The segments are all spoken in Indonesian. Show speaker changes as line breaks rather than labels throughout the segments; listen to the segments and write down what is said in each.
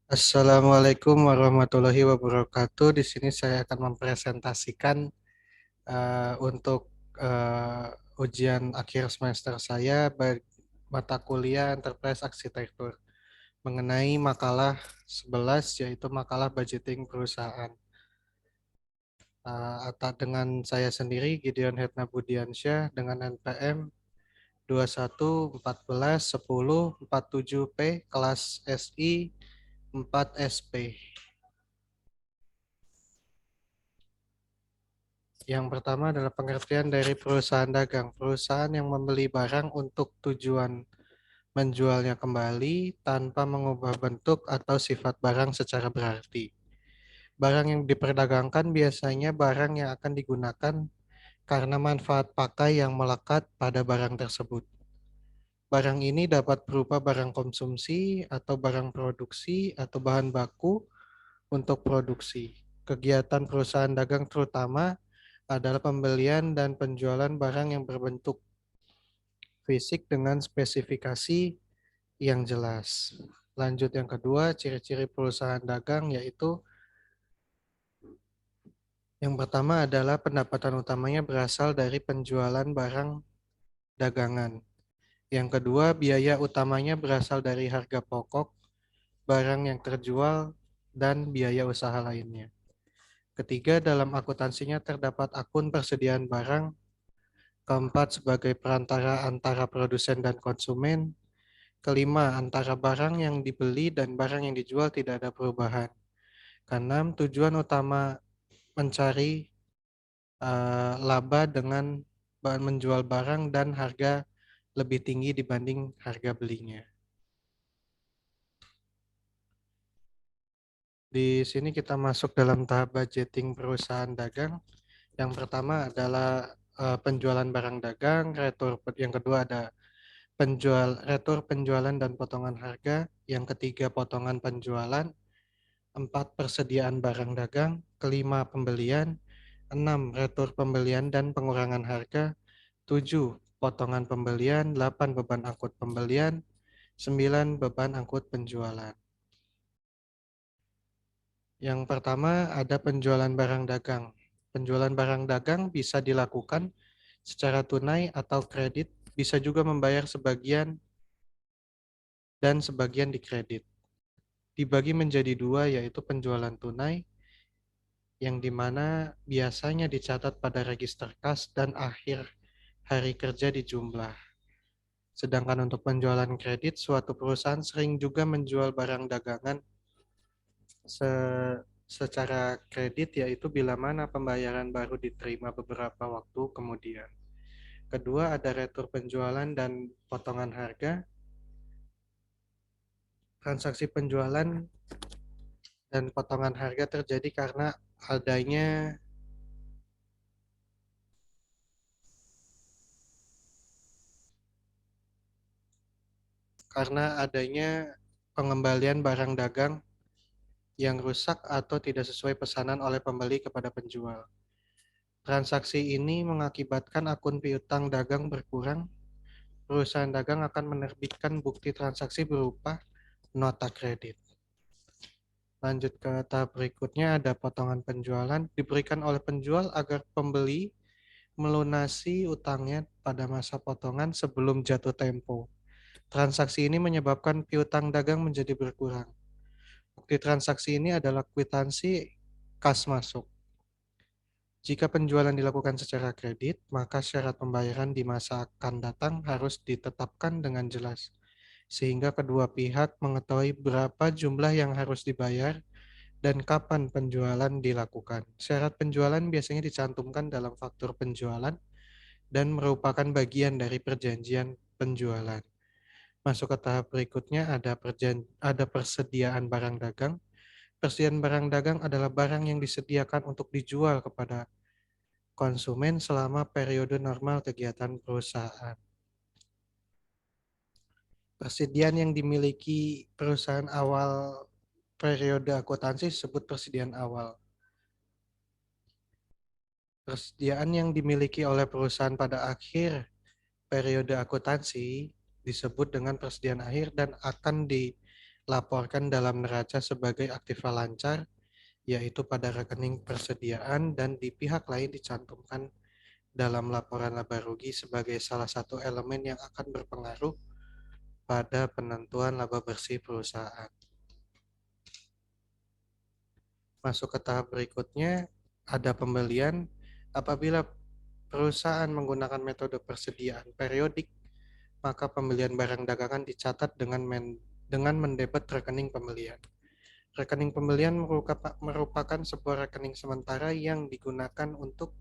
Assalamualaikum warahmatullahi wabarakatuh. Di sini saya akan mempresentasikan untuk ujian akhir semester saya mata kuliah Enterprise Arsitektur mengenai makalah 11 yaitu makalah budgeting perusahaan. Atas dengan saya sendiri Gideon Hetna Budiansyah dengan NPM 21 14 10 47 P kelas SI 4 SP. Yang pertama adalah pengertian dari perusahaan dagang. Perusahaan yang membeli barang untuk tujuan menjualnya kembali tanpa mengubah bentuk atau sifat barang secara berarti. Barang yang diperdagangkan biasanya barang yang akan digunakan karena manfaat pakai yang melekat pada barang tersebut. Barang ini dapat berupa barang konsumsi atau barang produksi atau bahan baku untuk produksi. Kegiatan perusahaan dagang terutama adalah pembelian dan penjualan barang yang berbentuk fisik dengan spesifikasi yang jelas. Lanjut yang kedua, ciri-ciri perusahaan dagang yaitu yang pertama adalah pendapatan utamanya berasal dari penjualan barang dagangan. Yang kedua, biaya utamanya berasal dari harga pokok, barang yang terjual, dan biaya usaha lainnya. Ketiga, dalam akuntansinya terdapat akun persediaan barang. Keempat, sebagai perantara antara produsen dan konsumen. Kelima, antara barang yang dibeli dan barang yang dijual tidak ada perubahan. Keenam, tujuan utama mencari laba dengan menjual barang dan harga lebih tinggi dibanding harga belinya. Di sini kita masuk dalam tahap budgeting perusahaan dagang. Yang pertama adalah penjualan barang dagang, yang kedua ada retur penjualan dan potongan harga, yang ketiga potongan penjualan, empat persediaan barang dagang, kelima pembelian, enam retur pembelian dan pengurangan harga, tujuh potongan pembelian, delapan beban angkut pembelian, sembilan beban angkut penjualan. Yang pertama ada penjualan barang dagang. Penjualan barang dagang bisa dilakukan secara tunai atau kredit, bisa juga membayar sebagian dan sebagian dikredit. Dibagi menjadi dua, yaitu penjualan tunai yang dimana biasanya dicatat pada register kas dan akhir hari kerja dijumlah. Sedangkan untuk penjualan kredit, suatu perusahaan sering juga menjual barang dagangan secara kredit, yaitu bila mana pembayaran baru diterima beberapa waktu kemudian. Kedua, ada retur penjualan dan potongan harga. Transaksi penjualan dan potongan harga terjadi adanya karena adanya pengembalian barang dagang yang rusak atau tidak sesuai pesanan oleh pembeli kepada penjual. Transaksi ini mengakibatkan akun piutang dagang berkurang. Perusahaan dagang akan menerbitkan bukti transaksi berupa nota kredit. Lanjut ke tahap berikutnya, ada potongan penjualan diberikan oleh penjual agar pembeli melunasi utangnya pada masa potongan sebelum jatuh tempo. Transaksi ini menyebabkan piutang dagang menjadi berkurang. Bukti transaksi ini adalah kwitansi kas masuk. Jika penjualan dilakukan secara kredit, maka syarat pembayaran di masa akan datang harus ditetapkan dengan jelas, sehingga kedua pihak mengetahui berapa jumlah yang harus dibayar dan kapan penjualan dilakukan. Syarat penjualan biasanya dicantumkan dalam faktur penjualan dan merupakan bagian dari perjanjian penjualan. Masuk ke tahap berikutnya, ada persediaan barang dagang. Persediaan barang dagang adalah barang yang disediakan untuk dijual kepada konsumen selama periode normal kegiatan perusahaan. Persediaan yang dimiliki perusahaan awal periode akuntansi disebut persediaan awal. Persediaan yang dimiliki oleh perusahaan pada akhir periode akuntansi disebut dengan persediaan akhir dan akan laporkan dalam neraca sebagai aktiva lancar, yaitu pada rekening persediaan, dan di pihak lain dicantumkan dalam laporan laba rugi sebagai salah satu elemen yang akan berpengaruh pada penentuan laba bersih perusahaan. Masuk ke tahap berikutnya, ada pembelian. Apabila perusahaan menggunakan metode persediaan periodik, maka pembelian barang dagangan dicatat dengan mendebet rekening pembelian. Rekening pembelian merupakan sebuah rekening sementara yang digunakan untuk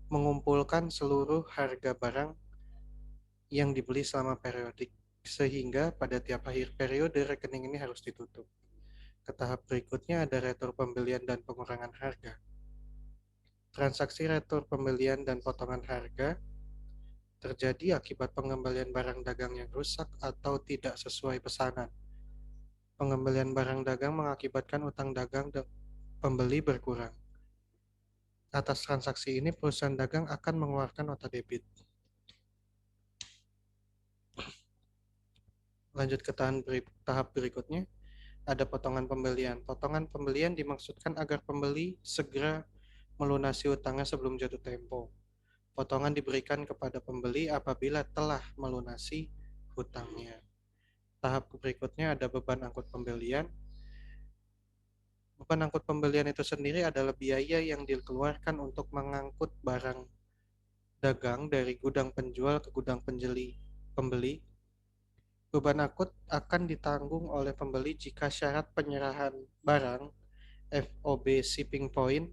mengumpulkan seluruh harga barang yang dibeli selama periodik, sehingga pada tiap akhir periode rekening ini harus ditutup. Ke tahap berikutnya ada retur pembelian dan pengurangan harga. Transaksi retur pembelian dan potongan harga terjadi akibat pengembalian barang dagang yang rusak atau tidak sesuai pesanan. Pengembalian barang dagang mengakibatkan utang dagang pembeli berkurang. Atas transaksi ini, perusahaan dagang akan mengeluarkan nota debit. Lanjut ke tahap berikutnya, ada potongan pembelian. Potongan pembelian dimaksudkan agar pembeli segera melunasi utangnya sebelum jatuh tempo. Potongan diberikan kepada pembeli apabila telah melunasi hutangnya. Tahap berikutnya ada beban angkut pembelian. Beban angkut pembelian itu sendiri adalah biaya yang dikeluarkan untuk mengangkut barang dagang dari gudang penjual ke gudang pembeli. Beban angkut akan ditanggung oleh pembeli jika syarat penyerahan barang FOB shipping point.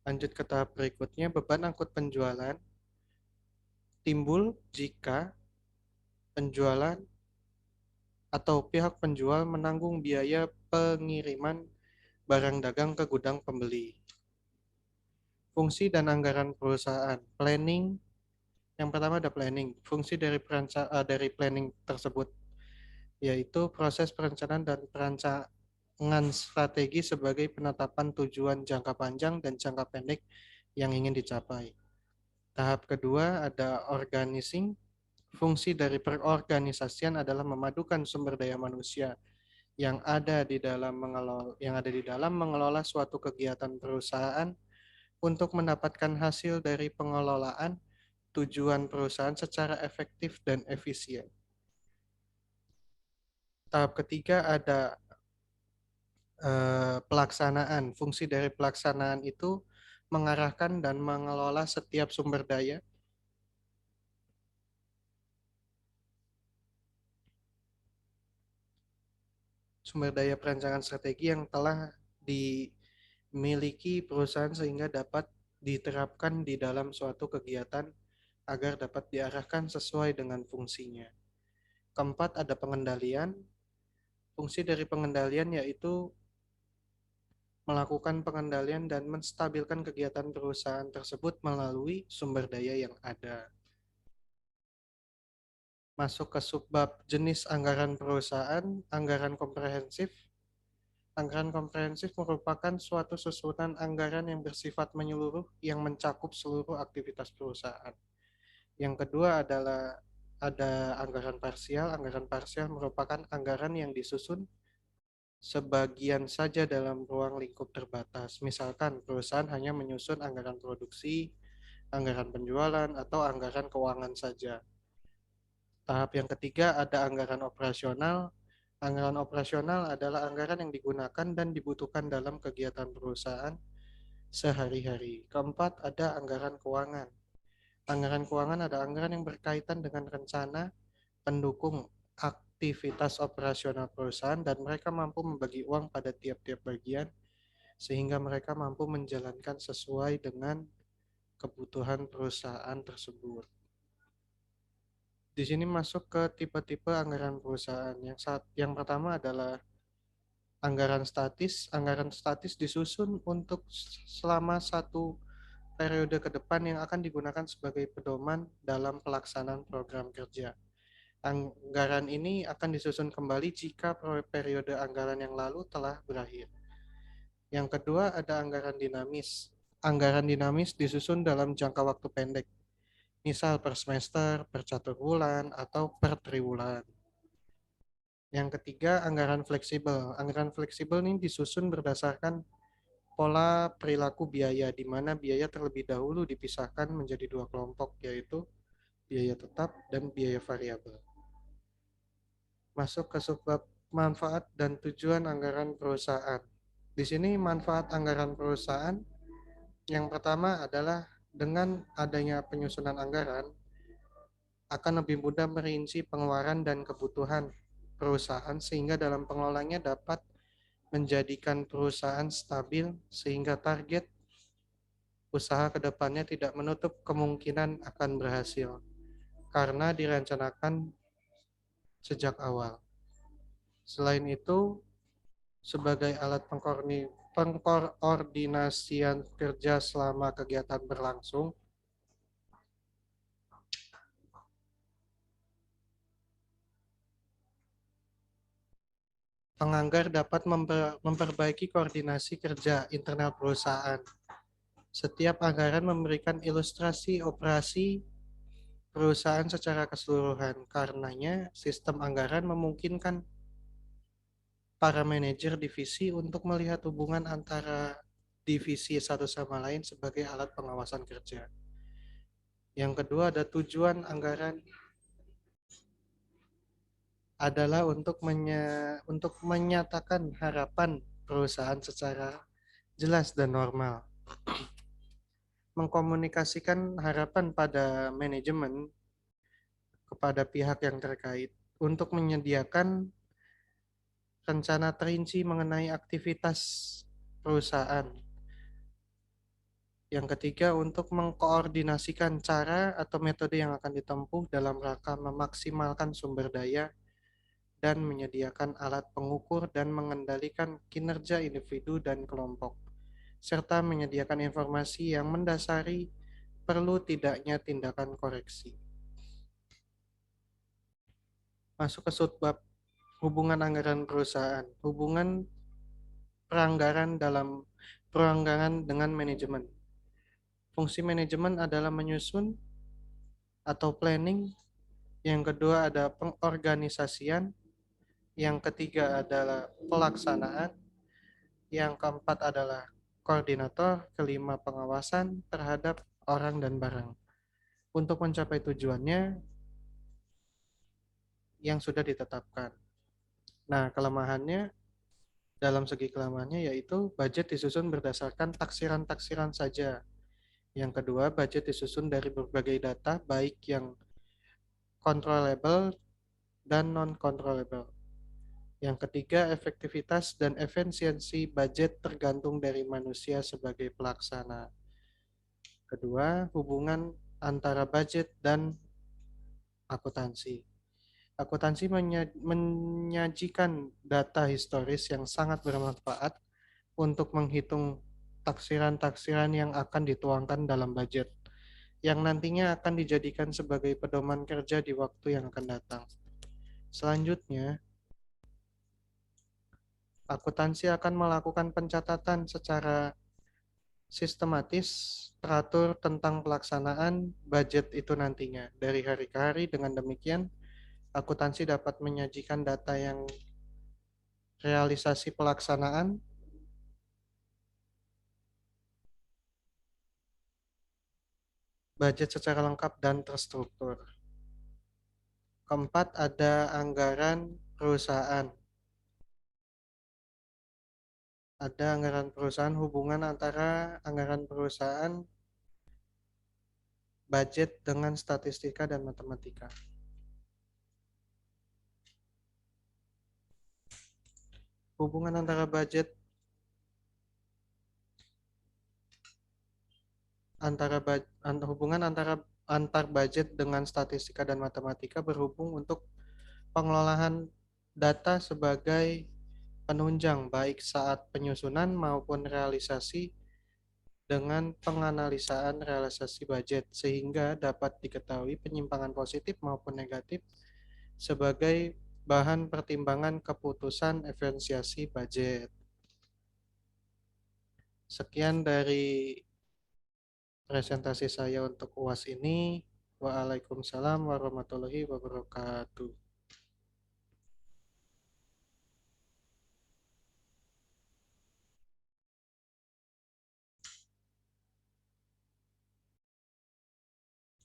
Lanjut ke tahap berikutnya, beban angkut penjualan timbul jika penjualan atau pihak penjual menanggung biaya pengiriman barang dagang ke gudang pembeli. Fungsi dan anggaran perusahaan. Planning. Yang pertama ada planning. Fungsi dari planning tersebut yaitu proses perencanaan dan perancangan strategi sebagai penetapan tujuan jangka panjang dan jangka pendek yang ingin dicapai. Tahap kedua ada organizing. Fungsi dari perorganisasian adalah memadukan sumber daya manusia yang ada di dalam mengelola suatu kegiatan perusahaan untuk mendapatkan hasil dari pengelolaan tujuan perusahaan secara efektif dan efisien. Tahap ketiga ada pelaksanaan. Fungsi dari pelaksanaan itu mengarahkan dan mengelola setiap sumber daya perancangan strategi yang telah dimiliki perusahaan sehingga dapat diterapkan di dalam suatu kegiatan agar dapat diarahkan sesuai dengan fungsinya. Keempat, ada pengendalian. Fungsi dari pengendalian yaitu melakukan pengendalian dan menstabilkan kegiatan perusahaan tersebut melalui sumber daya yang ada. Masuk ke subbab jenis anggaran perusahaan, anggaran komprehensif. Anggaran komprehensif merupakan suatu susunan anggaran yang bersifat menyeluruh yang mencakup seluruh aktivitas perusahaan. Yang kedua adalah ada anggaran parsial. Anggaran parsial merupakan anggaran yang disusun sebagian saja dalam ruang lingkup terbatas. Misalkan perusahaan hanya menyusun anggaran produksi, anggaran penjualan, atau anggaran keuangan saja. Tahap yang ketiga ada anggaran operasional. Anggaran operasional adalah anggaran yang digunakan dan dibutuhkan dalam kegiatan perusahaan sehari-hari. Keempat ada anggaran keuangan. Anggaran keuangan ada anggaran yang berkaitan dengan rencana pendukung aktivitas operasional perusahaan dan mereka mampu membagi uang pada tiap-tiap bagian sehingga mereka mampu menjalankan sesuai dengan kebutuhan perusahaan tersebut. Di sini masuk ke tipe-tipe anggaran perusahaan. Yang pertama adalah anggaran statis. Anggaran statis disusun untuk selama satu periode ke depan yang akan digunakan sebagai pedoman dalam pelaksanaan program kerja. Anggaran ini akan disusun kembali jika periode anggaran yang lalu telah berakhir. Yang kedua ada anggaran dinamis. Anggaran dinamis disusun dalam jangka waktu pendek, misal per semester, per catur bulan, atau per triwulan. Yang ketiga, anggaran fleksibel. Anggaran fleksibel ini disusun berdasarkan pola perilaku biaya, di mana biaya terlebih dahulu dipisahkan menjadi dua kelompok, yaitu biaya tetap dan biaya variabel. Masuk ke subbab manfaat dan tujuan anggaran perusahaan. Di sini manfaat anggaran perusahaan yang pertama adalah dengan adanya penyusunan anggaran akan lebih mudah merinci pengeluaran dan kebutuhan perusahaan sehingga dalam pengelolanya dapat menjadikan perusahaan stabil sehingga target usaha ke depannya tidak menutup kemungkinan akan berhasil karena direncanakan sejak awal. Selain itu, sebagai alat pengkoordinasian kerja selama kegiatan berlangsung, penganggar dapat memperbaiki koordinasi kerja internal perusahaan. Setiap anggaran memberikan ilustrasi operasi perusahaan secara keseluruhan. Karenanya, sistem anggaran memungkinkan para manajer divisi untuk melihat hubungan antara divisi satu sama lain sebagai alat pengawasan kerja. Yang kedua ada tujuan anggaran adalah untuk menyatakan harapan perusahaan secara jelas dan normal. Mengkomunikasikan harapan pada manajemen kepada pihak yang terkait untuk menyediakan rencana terinci mengenai aktivitas perusahaan. Yang ketiga, untuk mengkoordinasikan cara atau metode yang akan ditempuh dalam rangka memaksimalkan sumber daya dan menyediakan alat pengukur dan mengendalikan kinerja individu dan kelompok, serta menyediakan informasi yang mendasari perlu tidaknya tindakan koreksi. Masuk ke subbab hubungan anggaran perusahaan, hubungan peranggaran dengan manajemen. Fungsi manajemen adalah menyusun atau planning. Yang kedua ada pengorganisasian. Yang ketiga adalah pelaksanaan. Yang keempat adalah koordinator. Kelima pengawasan terhadap orang dan barang. Untuk mencapai tujuannya yang sudah ditetapkan. Nah, kelemahannya dalam segi kelemahannya yaitu budget disusun berdasarkan taksiran-taksiran saja. Yang kedua, budget disusun dari berbagai data, baik yang controllable dan non-controllable. Yang ketiga, efektivitas dan efisiensi budget tergantung dari manusia sebagai pelaksana. Kedua, hubungan antara budget dan akuntansi. Akuntansi menyajikan data historis yang sangat bermanfaat untuk menghitung taksiran-taksiran yang akan dituangkan dalam budget, yang nantinya akan dijadikan sebagai pedoman kerja di waktu yang akan datang. Selanjutnya, akuntansi akan melakukan pencatatan secara sistematis teratur tentang pelaksanaan budget itu nantinya dari hari ke hari. Dengan demikian, akuntansi dapat menyajikan data yang realisasi pelaksanaan budget secara lengkap dan terstruktur. Keempat, ada anggaran perusahaan. Ada anggaran perusahaan, hubungan antara anggaran perusahaan, budget dengan statistika dan matematika. Hubungan antara budget hubungan antara antar budget dengan statistika dan matematika berhubung untuk pengelolaan data sebagai penunjang baik saat penyusunan maupun realisasi dengan penganalisaan realisasi budget sehingga dapat diketahui penyimpangan positif maupun negatif sebagai bahan pertimbangan keputusan efisiensi budget. Sekian dari presentasi saya untuk UAS ini. Waalaikumsalam warahmatullahi wabarakatuh.